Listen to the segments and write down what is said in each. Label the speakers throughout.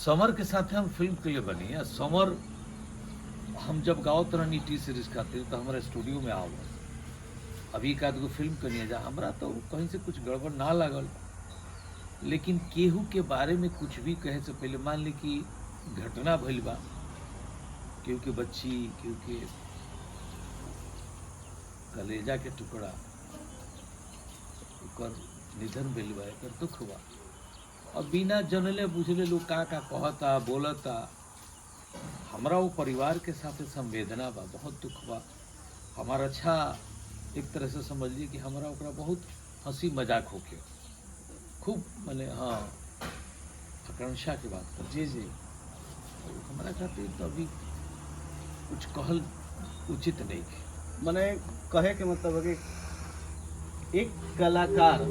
Speaker 1: समर के साथ हम फिल्म के लिए बनी है। समर हम जब गाँव तरह टी सीरीज खाते तो हमारे स्टूडियो में आओ, अभी एक आध गो फिल्म करिए जा, हमरा तो कहीं से कुछ गड़बड़ ना लागल। लेकिन केहू के बारे में कुछ भी कहे से पहले मान ली कि घटना भइल बा, केहू के बच्ची, केहू के कलेजा के टुकड़ा, ओकर निधन भइल बा, एकर दुख बा, और बिना जनले बुझले लोग का कहता बोलता। हमरा वो परिवार के साथ संवेदना बा, बहुत दुख बा। हमारा अच्छा एक तरह से समझ ली कि हमारा ओकरा बहुत हंसी मजाक होके खूब मैंने हाँ आकांक्षा की बात कर
Speaker 2: जी जी।
Speaker 1: हमारा खातिर तो अभी कुछ कहल उचित नहीं है।
Speaker 2: मैंने कहे के मतलब है कि एक कलाकार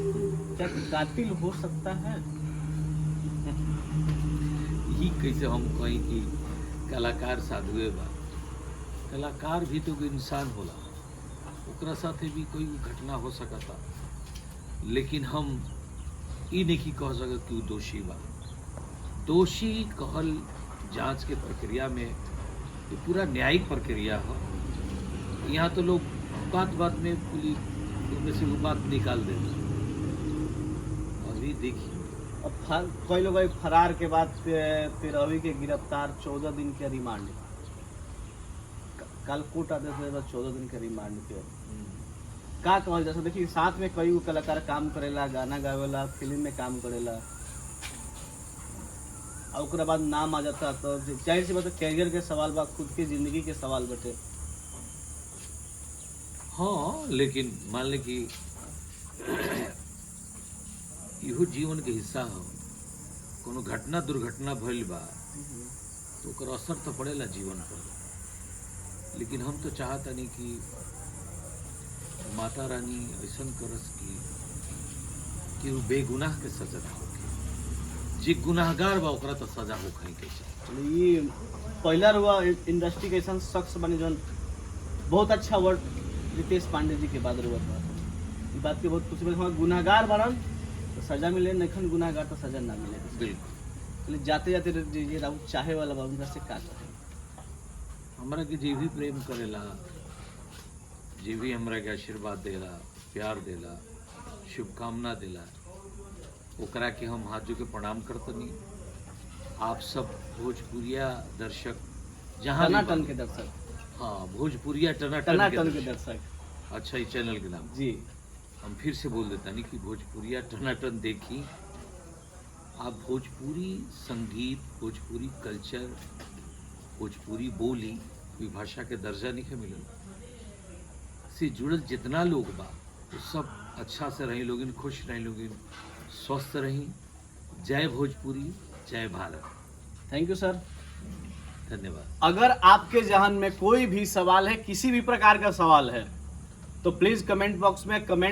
Speaker 2: क्या कातिल हो सकता है?
Speaker 1: ये कैसे हम कहीं कि कलाकार साधुए बा, कलाकार भी तो कोई इंसान होला, ओकरा साथे भी कोई घटना हो सकता। लेकिन हम ई नहीं कह सकत कि वो दोषी बा। दोषी कहल जांच के प्रक्रिया में ये पूरा न्यायिक प्रक्रिया है। यहाँ तो लोग बात बात में पुलिस में से वो बात निकाल देते। अभी देखिए
Speaker 2: अब कई लोग फरार के बाद फिर रवि के गिरफ्तार 14 दिन के रिमांड, कल कोर्ट आदेश दे 14 दिन के रिमांड के का कहल जा सकता। देखिए साथ में कई कलाकार काम करेला, गाना गावेला, फिल्म में काम करेला, और ओकरा बाद नाम आ जाता तो जाहिर सी बात कैरियर के सवाल बा, खुद के जिंदगी के सवाल बटे।
Speaker 1: हाँ, लेकिन मान ले कि इहो जीवन के हिस्सा हो। कोनो घटना दुर्घटना भइल बा तो ओकर असर तो पड़ेला जीवन पर। लेकिन हम तो चाहता नहीं कि माता रानी ऐसन करस कि वो बेगुनाह के सजा ना होके, जे गुनाहगार बा ओकरा तो सजा होखे के चाहिए।
Speaker 2: ये पहला हुआ इंडस्ट्री के ऐसा शख्स बने जो बहुत अच्छा वर्ड रितेश पांडे जी के बाद रुआ था। ये बात की बहुत खुशी मिली। गुनाहगार बनल तो सजा मिले, नखन गुनाहगार तो सजा ना मिले।
Speaker 1: बिल्कुल।
Speaker 2: जाते जाते ये राउत चाहे वाला बा उनका से का कहे?
Speaker 1: हमरा के जे भी प्रेम करेला, जे भी हमरा के आशीर्वाद देला, प्यार देला, शुभकामना देला, ओकरा के हम हाथ जोड़ के प्रणाम करतनी। आप सब भोजपुरिया दर्शक जहाँ
Speaker 2: टनाटन के दर्शक,
Speaker 1: हाँ भोजपुरिया
Speaker 2: टनाटन के दर्शक,
Speaker 1: अच्छा, ये चैनल के नाम
Speaker 2: जी
Speaker 1: हम फिर से बोल देता नहीं कि भोजपुरिया टनाटन देखी। आप भोजपुरी संगीत, भोजपुरी कल्चर, भोजपुरी बोली कोई भाषा के दर्जा नहीं मिलल से जुड़ल जितना लोग बा वो सब अच्छा से रही लोगिन, खुश रही लोगिन, स्वस्थ रही। जय भोजपुरी, जय भारत।
Speaker 2: थैंक यू सर,
Speaker 1: धन्यवाद।
Speaker 2: अगर आपके जहन में कोई भी सवाल है, किसी भी प्रकार का सवाल है, तो प्लीज कमेंट बॉक्स में कमेंट